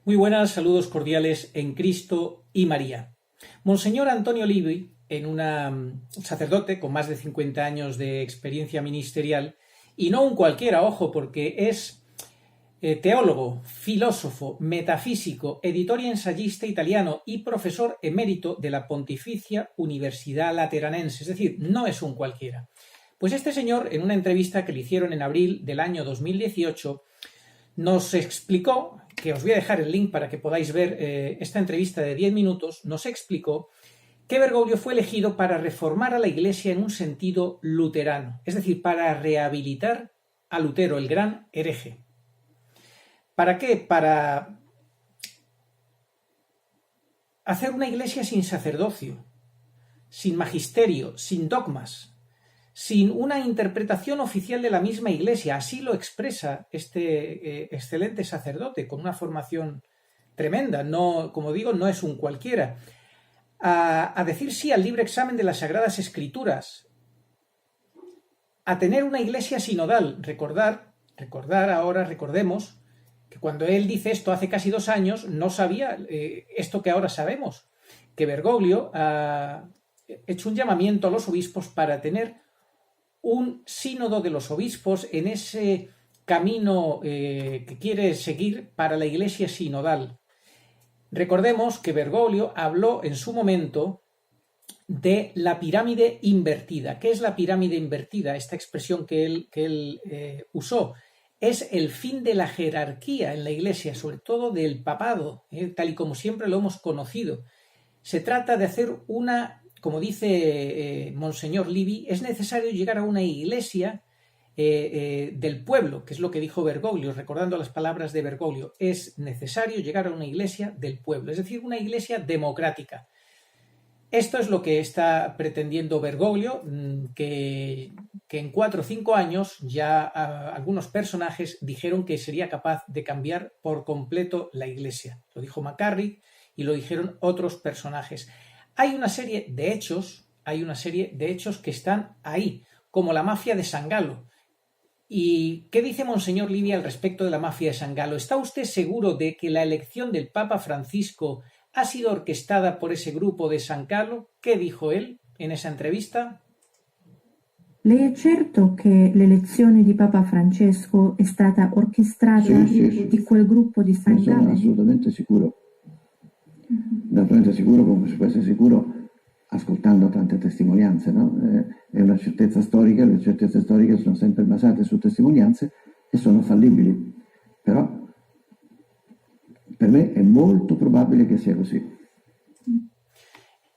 Muy buenas, saludos cordiales en Cristo y María. Monseñor Antonio Livi, sacerdote con más de 50 años de experiencia ministerial, y no un cualquiera, ojo, porque es teólogo, filósofo, metafísico, editor y ensayista italiano y profesor emérito de la Pontificia Universidad Lateranense, es decir, no es un cualquiera. Pues este señor, en una entrevista que le hicieron en abril del año 2018, nos explicó, que os voy a dejar el link para que podáis ver esta entrevista de 10 minutos, nos explicó que Bergoglio fue elegido para reformar a la Iglesia en un sentido luterano, es decir, para rehabilitar a Lutero, el gran hereje. ¿Para qué? Para hacer una Iglesia sin sacerdocio, sin magisterio, sin dogmas, sin una interpretación oficial de la misma Iglesia. Así lo expresa este excelente sacerdote, con una formación tremenda. No, como digo, no es un cualquiera. A decir sí al libre examen de las Sagradas Escrituras, a tener una Iglesia sinodal. Recordemos que cuando él dice esto hace casi 2 años, no sabía esto que ahora sabemos, que Bergoglio ha hecho un llamamiento a los obispos para tener un sínodo de los obispos en ese camino que quiere seguir para la Iglesia sinodal. Recordemos que Bergoglio habló en su momento de la pirámide invertida. ¿Qué es la pirámide invertida? Esta expresión que él usó. Es el fin de la jerarquía en la Iglesia, sobre todo del papado, tal y como siempre lo hemos conocido. Se trata de hacer como dice Monseñor Livi, es necesario llegar a una Iglesia del pueblo, que es lo que dijo Bergoglio, recordando las palabras de Bergoglio. Es necesario llegar a una Iglesia del pueblo, es decir, una Iglesia democrática. Esto es lo que está pretendiendo Bergoglio, que en 4 o 5 años ya algunos personajes dijeron que sería capaz de cambiar por completo la Iglesia. Lo dijo McCarrick y lo dijeron otros personajes. Hay una serie de hechos que están ahí, como la mafia de San Galo. ¿Y qué dice Monseñor Livi al respecto de la mafia de San Galo? ¿Está usted seguro de que la elección del Papa Francisco ha sido orquestada por ese grupo de San Galo? ¿Qué dijo él en esa entrevista? Lei è certo che l'elezione di Papa Francesco è stata orchestrata sì. di quel gruppo di San Gallo? Sono assolutamente sicuro. Naturalmente sicuro, come si può essere sicuro ascoltando tante testimonianze, no? È una certezza storica, le certezze storiche sono sempre basate su testimonianze e sono fallibili, però per me è molto probabile che sia così.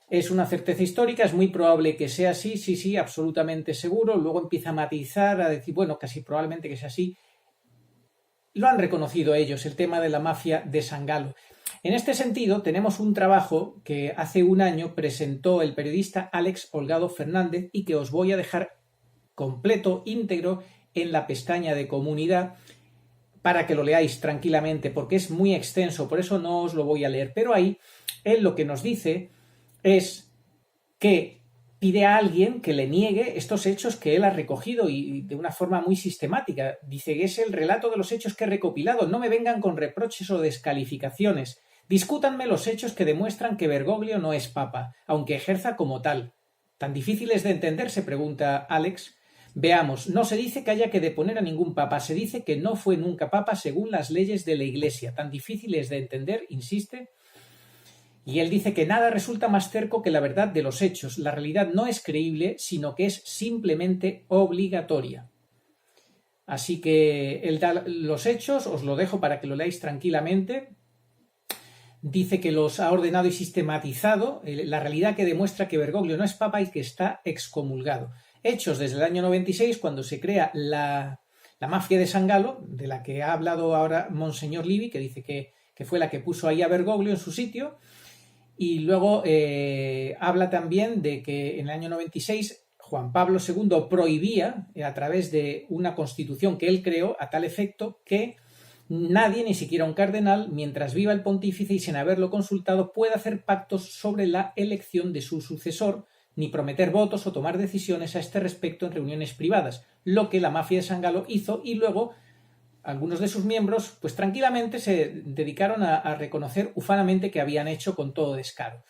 Es una certeza histórica, es muy probable que sea así, sí, absolutamente seguro. Luego empieza a matizar, a decir, bueno, casi probablemente que sea así. Lo han reconocido ellos, el tema de la mafia de San Galo. En este sentido, tenemos un trabajo que hace 1 año presentó el periodista Alex Holgado Fernández y que os voy a dejar completo, íntegro, en la pestaña de comunidad para que lo leáis tranquilamente, porque es muy extenso, por eso no os lo voy a leer. Pero ahí, él lo que nos dice es que pide a alguien que le niegue estos hechos que él ha recogido y de una forma muy sistemática. Dice que es el relato de los hechos que he recopilado. No me vengan con reproches o descalificaciones. Discútanme los hechos que demuestran que Bergoglio no es papa, aunque ejerza como tal. ¿Tan difíciles de entender?, se pregunta Alex. Veamos, no se dice que haya que deponer a ningún papa, se dice que no fue nunca papa según las leyes de la Iglesia. ¿Tan difíciles de entender?, insiste. Y él dice que nada resulta más cerco que la verdad de los hechos. La realidad no es creíble, sino que es simplemente obligatoria. Así que él da los hechos, os lo dejo para que lo leáis tranquilamente. Dice que los ha ordenado y sistematizado, la realidad que demuestra que Bergoglio no es papa y que está excomulgado. Hechos desde el año 96, cuando se crea la mafia de San Galo, de la que ha hablado ahora Monseñor Livi, que dice que fue la que puso ahí a Bergoglio en su sitio. Y luego habla también de que en el año 96 Juan Pablo II prohibía, a través de una constitución que él creó a tal efecto, que nadie, ni siquiera un cardenal, mientras viva el pontífice y sin haberlo consultado, pueda hacer pactos sobre la elección de su sucesor, ni prometer votos o tomar decisiones a este respecto en reuniones privadas, lo que la mafia de San Galo hizo y luego algunos de sus miembros, pues tranquilamente se dedicaron a reconocer ufanamente que habían hecho con todo descaro.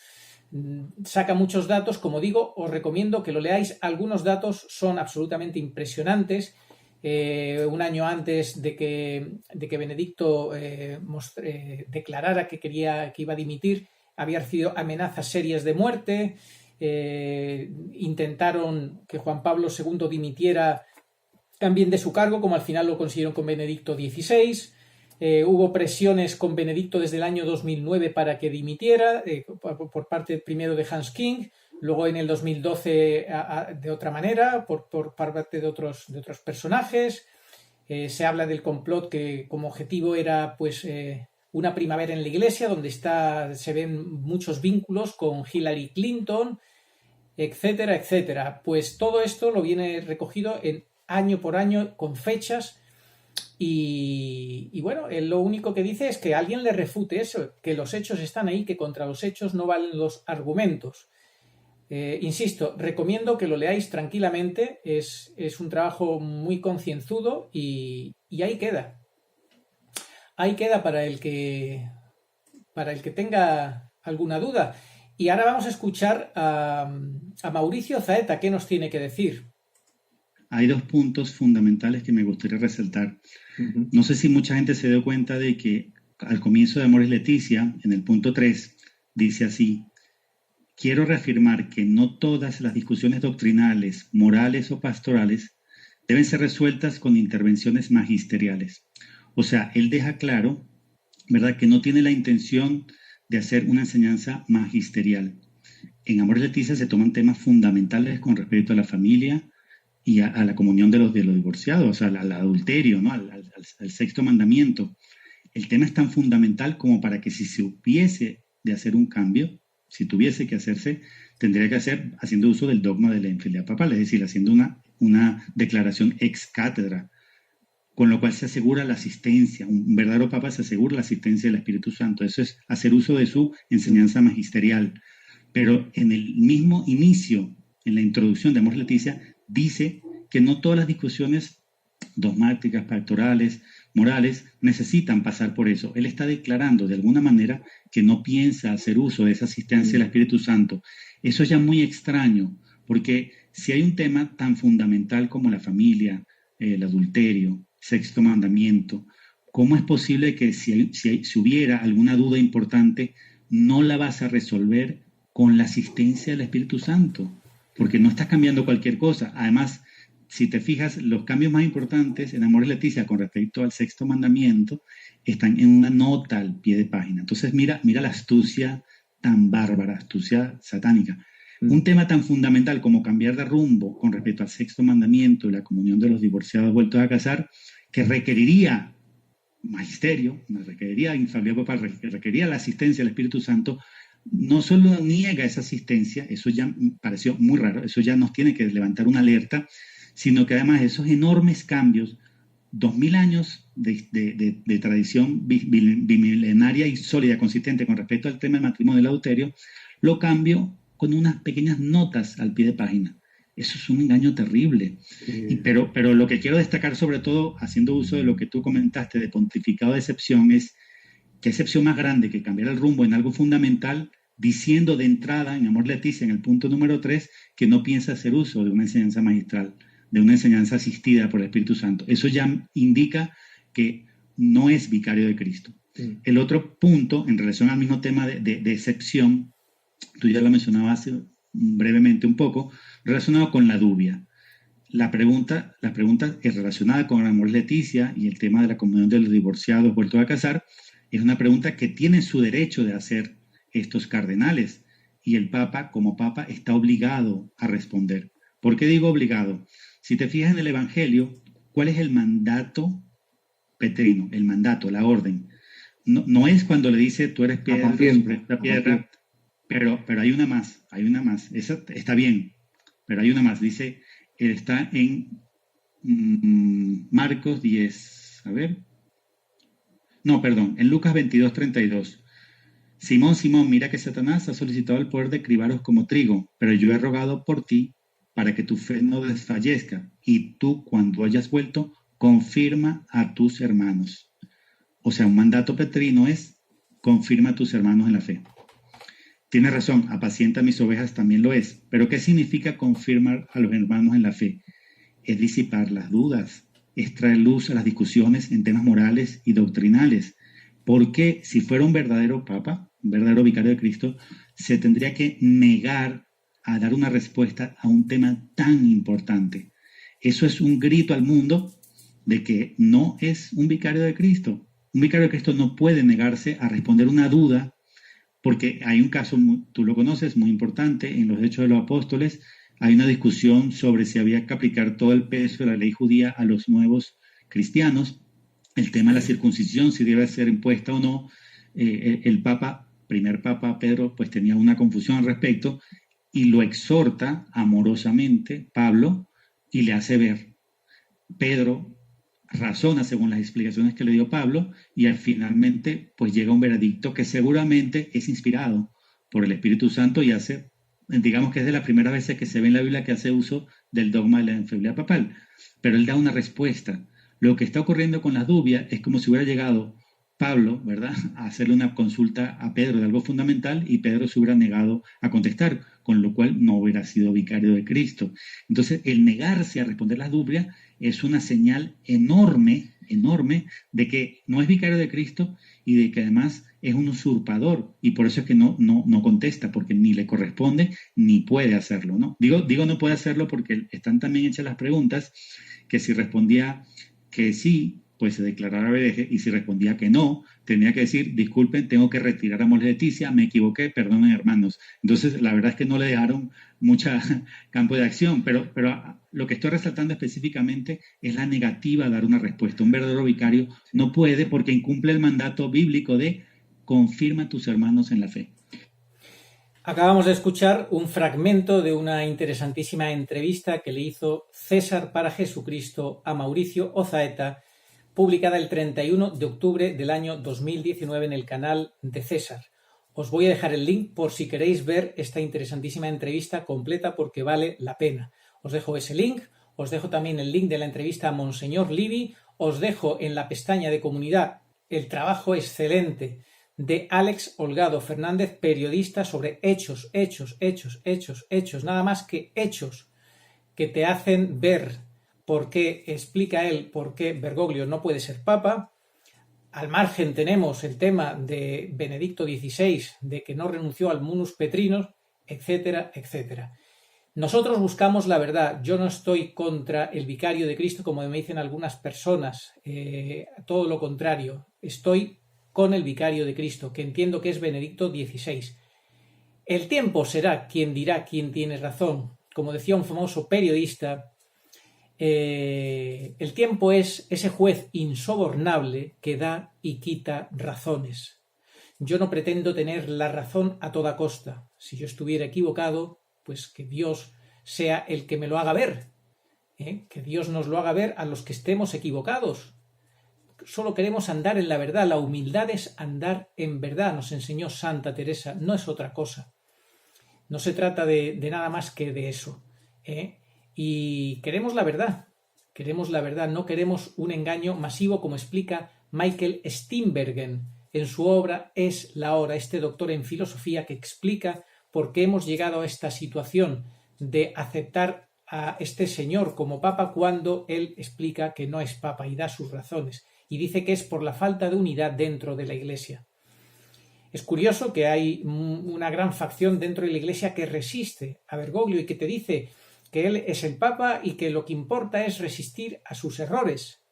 Saca muchos datos, como digo, os recomiendo que lo leáis. Algunos datos son absolutamente impresionantes. Un año antes de que Benedicto declarara que iba a dimitir, había recibido amenazas serias de muerte. Intentaron que Juan Pablo II dimitiera también de su cargo, como al final lo consiguieron con Benedicto XVI. Hubo presiones con Benedicto desde el año 2009 para que dimitiera, por parte primero de Hans King, luego en el 2012 de otra manera, por parte de otros personajes. Se habla del complot que como objetivo era pues una primavera en la iglesia, donde se ven muchos vínculos con Hillary Clinton, etcétera, etcétera. Pues todo esto lo viene recogido en año por año con fechas. Y bueno, él lo único que dice es que alguien le refute eso, que los hechos están ahí, que contra los hechos no valen los argumentos. Insisto, recomiendo que lo leáis tranquilamente, es un trabajo muy concienzudo y ahí queda. Ahí queda para el que tenga alguna duda. Y ahora vamos a escuchar a Mauricio Zaeta, ¿qué nos tiene que decir? Hay dos puntos fundamentales que me gustaría resaltar. No sé si mucha gente se dio cuenta de que al comienzo de Amoris Laetitia, en el punto 3, dice así: quiero reafirmar que no todas las discusiones doctrinales, morales o pastorales deben ser resueltas con intervenciones magisteriales. O sea, él deja claro, ¿verdad?, que no tiene la intención de hacer una enseñanza magisterial. En Amoris Laetitia se toman temas fundamentales con respecto a la familia y a la comunión de los divorciados, o sea, al adulterio, ¿no?, al sexto mandamiento. El tema es tan fundamental como para que si se hubiese de hacer un cambio, si tuviese que hacerse, tendría que hacer haciendo uso del dogma de la infidelidad papal, es decir, haciendo una declaración ex cátedra, con lo cual se asegura la asistencia. Un verdadero papa se asegura la asistencia del Espíritu Santo. Eso es hacer uso de su enseñanza magisterial. Pero en el mismo inicio, en la introducción de Amoris Laetitia, dice que no todas las discusiones dogmáticas, pastorales, morales, necesitan pasar por eso. Él está declarando de alguna manera que no piensa hacer uso de esa asistencia del Espíritu Santo. Eso es ya muy extraño, porque si hay un tema tan fundamental como la familia, el adulterio, sexto mandamiento, ¿cómo es posible que si hubiera alguna duda importante, no la vas a resolver con la asistencia del Espíritu Santo? Porque no estás cambiando cualquier cosa. Además, si te fijas, los cambios más importantes en Amoris Laetitia con respecto al sexto mandamiento están en una nota al pie de página. Entonces mira la astucia tan bárbara, astucia satánica. Un tema tan fundamental como cambiar de rumbo con respecto al sexto mandamiento y la comunión de los divorciados vueltos a casar, que requeriría magisterio, requeriría infalibilidad papal, requeriría la asistencia del Espíritu Santo, no solo niega esa asistencia, eso ya pareció muy raro, eso ya nos tiene que levantar una alerta, sino que además esos enormes cambios, 2000 años de tradición bimilenaria y sólida, consistente con respecto al tema del matrimonio y el adulterio, lo cambio con unas pequeñas notas al pie de página. Eso es un engaño terrible. Pero lo que quiero destacar, sobre todo, haciendo uso de lo que tú comentaste de pontificado de excepción, es qué excepción más grande que cambiar el rumbo en algo fundamental, diciendo de entrada en Amoris Laetitia, en el punto número 3, que no piensa hacer uso de una enseñanza magistral, de una enseñanza asistida por el Espíritu Santo. Eso ya indica que no es vicario de Cristo. El otro punto, en relación al mismo tema de excepción, tú ya lo mencionabas brevemente un poco, relacionado con la dubia. La pregunta es relacionada con Amoris Laetitia y el tema de la comunión de los divorciados vueltos a casar. Es una pregunta que tienen su derecho de hacer estos cardenales, y el Papa, como Papa, está obligado a responder. ¿Por qué digo obligado? Si te fijas en el Evangelio, ¿cuál es el mandato petrino? El mandato, la orden. No es cuando le dice, tú eres piedra sobre esta piedra, pero hay una más. Esa está bien, pero hay una más. Dice, está en Marcos 10, en Lucas 22:32. Simón, Simón, mira que Satanás ha solicitado el poder de cribaros como trigo, pero yo he rogado por ti para que tu fe no desfallezca, y tú, cuando hayas vuelto, confirma a tus hermanos. O sea, un mandato petrino es confirma a tus hermanos en la fe. Tienes razón, apacienta mis ovejas también lo es. Pero ¿qué significa confirmar a los hermanos en la fe? Es disipar las dudas, es traer luz a las discusiones en temas morales y doctrinales. Porque si fuera un verdadero papa, un verdadero vicario de Cristo, se tendría que negar a dar una respuesta a un tema tan importante. Eso es un grito al mundo de que no es un vicario de Cristo. Un vicario de Cristo no puede negarse a responder una duda, porque hay un caso, tú lo conoces, muy importante, en los Hechos de los Apóstoles, hay una discusión sobre si había que aplicar todo el peso de la ley judía a los nuevos cristianos, el tema de la circuncisión, si debe ser impuesta o no. El primer papa Pedro, pues tenía una confusión al respecto y lo exhorta amorosamente Pablo y le hace ver. Pedro razona según las explicaciones que le dio Pablo y finalmente pues llega a un veredicto que seguramente es inspirado por el Espíritu Santo y hace, digamos que es de las primeras veces que se ve en la Biblia que hace uso del dogma de la infalibilidad papal, pero él da una respuesta. Lo que está ocurriendo con las dubias es como si hubiera llegado Pablo, ¿verdad?, a hacerle una consulta a Pedro de algo fundamental y Pedro se hubiera negado a contestar, con lo cual no hubiera sido vicario de Cristo. Entonces, el negarse a responder las dubias es una señal enorme, enorme, de que no es vicario de Cristo y de que además es un usurpador, y por eso es que no contesta, porque ni le corresponde ni puede hacerlo, ¿no? Digo no puede hacerlo porque están también hechas las preguntas, que si respondía que sí, pues se declarara hereje, y si respondía que no, tenía que decir, disculpen, tengo que retirar a Mores Leticia, me equivoqué, perdonen hermanos. Entonces, la verdad es que no le dejaron mucha campo de acción, pero lo que estoy resaltando específicamente es la negativa a dar una respuesta. Un verdadero vicario no puede porque incumple el mandato bíblico de confirma a tus hermanos en la fe. Acabamos de escuchar un fragmento de una interesantísima entrevista que le hizo César para Jesucristo a Mauricio Ozaeta, publicada el 31 de octubre del año 2019 en el canal de César. Os voy a dejar el link por si queréis ver esta interesantísima entrevista completa porque vale la pena. Os dejo ese link, os dejo también el link de la entrevista a Monseñor Livi, os dejo en la pestaña de comunidad el trabajo excelente de Alex Holgado Fernández, periodista sobre hechos, nada más que hechos que te hacen ver por qué, explica él, por qué Bergoglio no puede ser papa. Al margen tenemos el tema de Benedicto XVI, de que no renunció al munus petrinos, etcétera, etcétera. Nosotros buscamos la verdad. Yo no estoy contra el vicario de Cristo, como me dicen algunas personas, todo lo contrario. Estoy con el vicario de Cristo, que entiendo que es Benedicto XVI. El tiempo será quien dirá quién tiene razón. Como decía un famoso periodista, el tiempo es ese juez insobornable que da y quita razones. Yo no pretendo tener la razón a toda costa. Si yo estuviera equivocado, pues que Dios sea el que me lo haga ver, que Dios nos lo haga ver a los que estemos equivocados. Solo queremos andar en la verdad. La humildad es andar en verdad, nos enseñó Santa Teresa, no es otra cosa. No se trata de nada más que de eso. Y queremos la verdad, no queremos un engaño masivo, como explica Michael Steenbergen en su obra Es la hora, este doctor en filosofía que explica por qué hemos llegado a esta situación de aceptar a este señor como papa cuando él explica que no es papa y da sus razones, y dice que es por la falta de unidad dentro de la Iglesia. Es curioso que hay una gran facción dentro de la Iglesia que resiste a Bergoglio y que te dice que él es el Papa y que lo que importa es resistir a sus errores.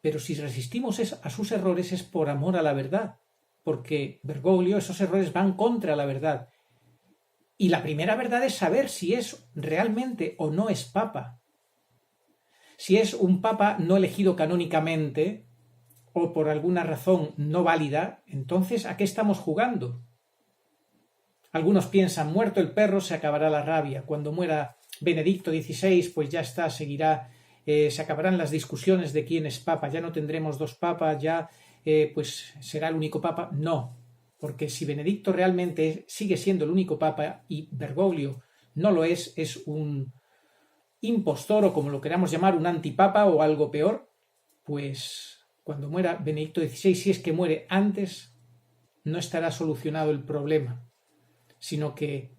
Pero si resistimos a sus errores es por amor a la verdad, porque Bergoglio, esos errores van contra la verdad. Y la primera verdad es saber si es realmente o no es Papa. Si es un Papa no elegido canónicamente o por alguna razón no válida, entonces ¿a qué estamos jugando? Algunos piensan, muerto el perro se acabará la rabia. Cuando muera Benedicto XVI, pues ya está, seguirá, se acabarán las discusiones de quién es papa, ya no tendremos dos papas, ya pues será el único papa. No, porque si Benedicto realmente sigue siendo el único papa y Bergoglio no lo es un impostor o como lo queramos llamar, un antipapa o algo peor, pues cuando muera Benedicto XVI, si es que muere antes, no estará solucionado el problema, sino que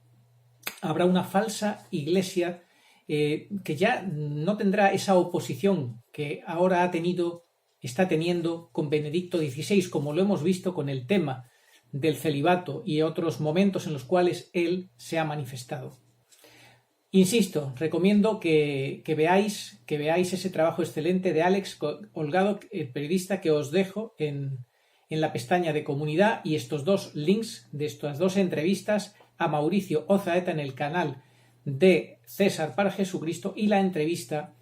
habrá una falsa iglesia que ya no tendrá esa oposición que ahora está teniendo con Benedicto XVI, como lo hemos visto con el tema del celibato y otros momentos en los cuales él se ha manifestado. Insisto, recomiendo que veáis ese trabajo excelente de Alex Holgado, el periodista, que os dejo en la pestaña de comunidad, y estos dos links de estas dos entrevistas a Mauricio Ozaeta en el canal de César para Jesucristo, y la entrevista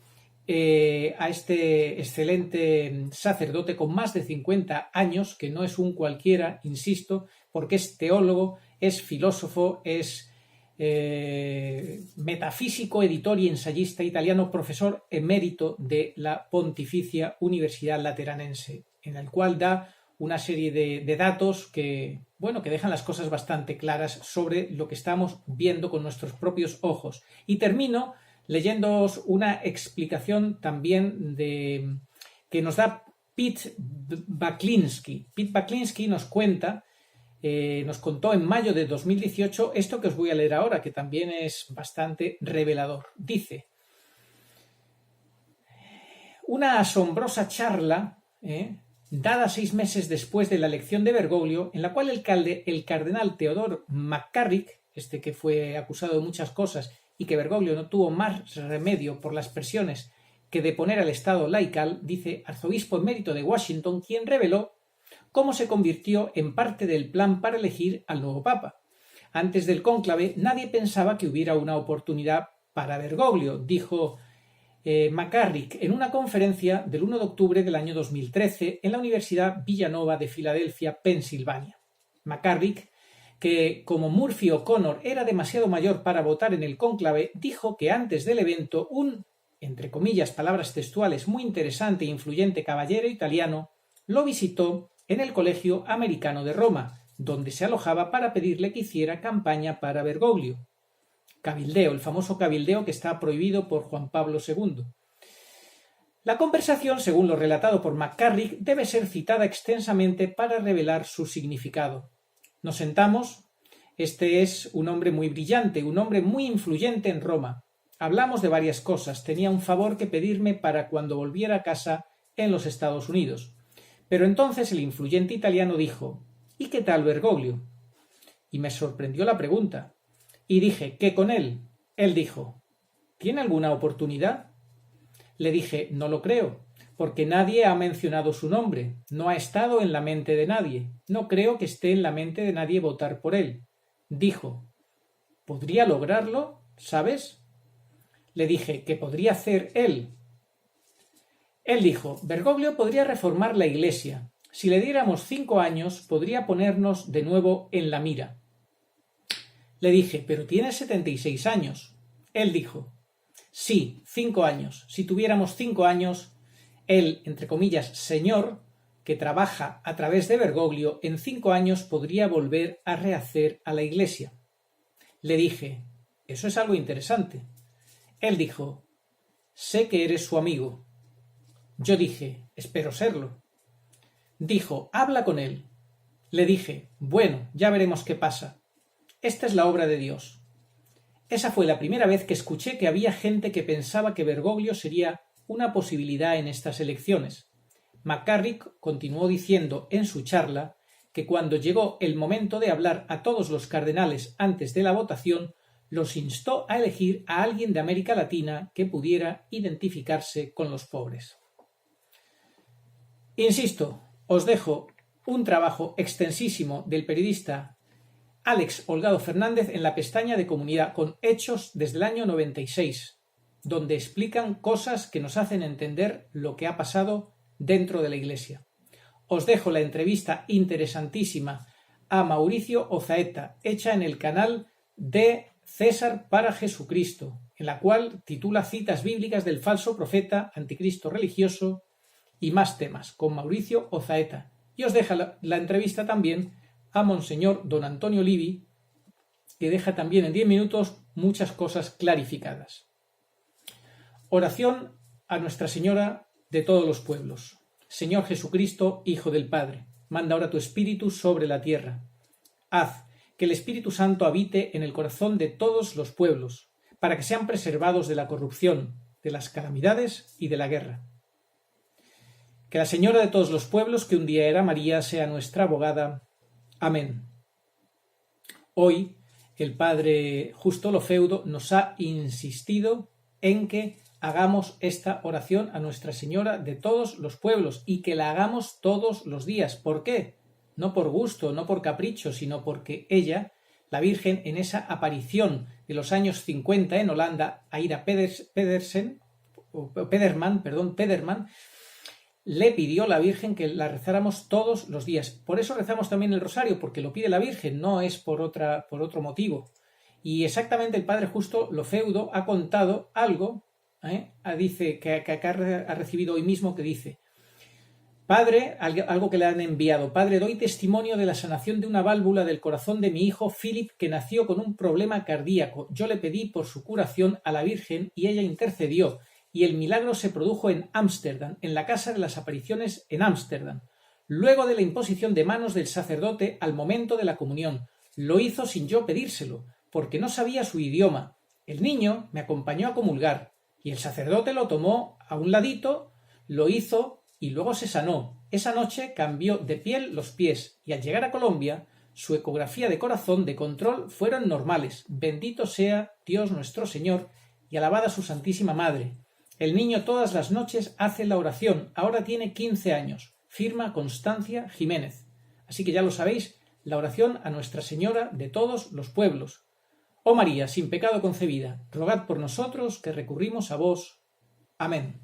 a este excelente sacerdote con más de 50 años, que no es un cualquiera, insisto, porque es teólogo, es filósofo, es metafísico, editor y ensayista italiano, profesor emérito de la Pontificia Universidad Lateranense, en el cual da una serie de datos que dejan las cosas bastante claras sobre lo que estamos viendo con nuestros propios ojos. Y termino leyéndoos una explicación también que nos da Pete Baklinski. Pete Baklinski nos contó en mayo de 2018 esto que os voy a leer ahora, que también es bastante revelador. Dice: una asombrosa charla dada 6 meses después de la elección de Bergoglio, en la cual el cardenal Theodore McCarrick, que fue acusado de muchas cosas y que Bergoglio no tuvo más remedio por las presiones que de poner al Estado laical, dice, arzobispo emérito de Washington, quien reveló cómo se convirtió en parte del plan para elegir al nuevo Papa. Antes del cónclave, nadie pensaba que hubiera una oportunidad para Bergoglio, dijo McCarrick en una conferencia del 1 de octubre del año 2013 en la Universidad Villanova de Filadelfia, Pensilvania. McCarrick, que como Murphy O'Connor era demasiado mayor para votar en el cónclave, dijo que antes del evento un, entre comillas, palabras textuales, muy interesante e influyente caballero italiano lo visitó en el Colegio Americano de Roma, donde se alojaba para pedirle que hiciera campaña para Bergoglio. Cabildeo, el famoso cabildeo que está prohibido por Juan Pablo II. La conversación, según lo relatado por McCarrick, debe ser citada extensamente para revelar su significado. Nos sentamos. Este es un hombre muy brillante, un hombre muy influyente en Roma. Hablamos de varias cosas. Tenía un favor que pedirme para cuando volviera a casa en los Estados Unidos. Pero entonces el influyente italiano dijo: ¿y qué tal Bergoglio? Y me sorprendió la pregunta. Y dije: ¿qué con él? Él dijo: ¿tiene alguna oportunidad? Le dije: no lo creo, porque nadie ha mencionado su nombre, no ha estado en la mente de nadie, no creo que esté en la mente de nadie votar por él. Dijo: ¿podría lograrlo? ¿Sabes? Le dije: ¿qué podría hacer él? Él dijo: Bergoglio podría reformar la Iglesia. Si le diéramos 5 años, podría ponernos de nuevo en la mira. Le dije: pero tiene 76 años. Él dijo: sí, 5 años. Si tuviéramos 5 años, el, entre comillas, señor, que trabaja a través de Bergoglio, en 5 años podría volver a rehacer a la Iglesia. Le dije: eso es algo interesante. Él dijo: sé que eres su amigo. Yo dije: espero serlo. Dijo: habla con él. Le dije: bueno, ya veremos qué pasa. Esta es la obra de Dios. Esa fue la primera vez que escuché que había gente que pensaba que Bergoglio sería una posibilidad en estas elecciones. McCarrick continuó diciendo en su charla que cuando llegó el momento de hablar a todos los cardenales antes de la votación, los instó a elegir a alguien de América Latina que pudiera identificarse con los pobres. Insisto, os dejo un trabajo extensísimo del periodista Alex Holgado Fernández en la pestaña de comunidad con hechos desde el año 96, donde explican cosas que nos hacen entender lo que ha pasado dentro de la Iglesia. Os dejo la entrevista interesantísima a Mauricio Ozaeta, hecha en el canal de César para Jesucristo, en la cual titula Citas bíblicas del falso profeta, anticristo religioso y más temas, con Mauricio Ozaeta. Y os dejo la entrevista también a Monseñor Don Antonio Livi, que deja también en 10 minutos muchas cosas clarificadas. Oración a Nuestra Señora de todos los pueblos. Señor Jesucristo, Hijo del Padre, manda ahora tu Espíritu sobre la tierra. Haz que el Espíritu Santo habite en el corazón de todos los pueblos, para que sean preservados de la corrupción, de las calamidades y de la guerra. Que la Señora de todos los pueblos, que un día era María, sea nuestra abogada. Amén. Hoy el Padre Justo Lofeudo nos ha insistido en que hagamos esta oración a Nuestra Señora de todos los pueblos y que la hagamos todos los días. ¿Por qué? No por gusto, no por capricho, sino porque ella, la Virgen, en esa aparición de los años 50 en Holanda, Aira Pederman, le pidió a la Virgen que la rezáramos todos los días. Por eso rezamos también el rosario, porque lo pide la Virgen, no es por otro motivo. Y exactamente el Padre Justo Lofeudo ha contado algo, dice que ha recibido hoy mismo, que dice: Padre, algo que le han enviado. Padre, doy testimonio de la sanación de una válvula del corazón de mi hijo Philip, que nació con un problema cardíaco. Yo le pedí por su curación a la Virgen y ella intercedió, y el milagro se produjo en Ámsterdam, en la Casa de las Apariciones en Ámsterdam, luego de la imposición de manos del sacerdote al momento de la comunión. Lo hizo sin yo pedírselo, porque no sabía su idioma. El niño me acompañó a comulgar, y el sacerdote lo tomó a un ladito, lo hizo y luego se sanó. Esa noche cambió de piel los pies, y al llegar a Colombia, su ecografía de corazón de control fueron normales. Bendito sea Dios nuestro Señor, y alabada su Santísima Madre. El niño todas las noches hace la oración. Ahora tiene 15 años. Firma Constancia Jiménez. Así que ya lo sabéis, la oración a Nuestra Señora de todos los pueblos. Oh María, sin pecado concebida, rogad por nosotros que recurrimos a vos. Amén.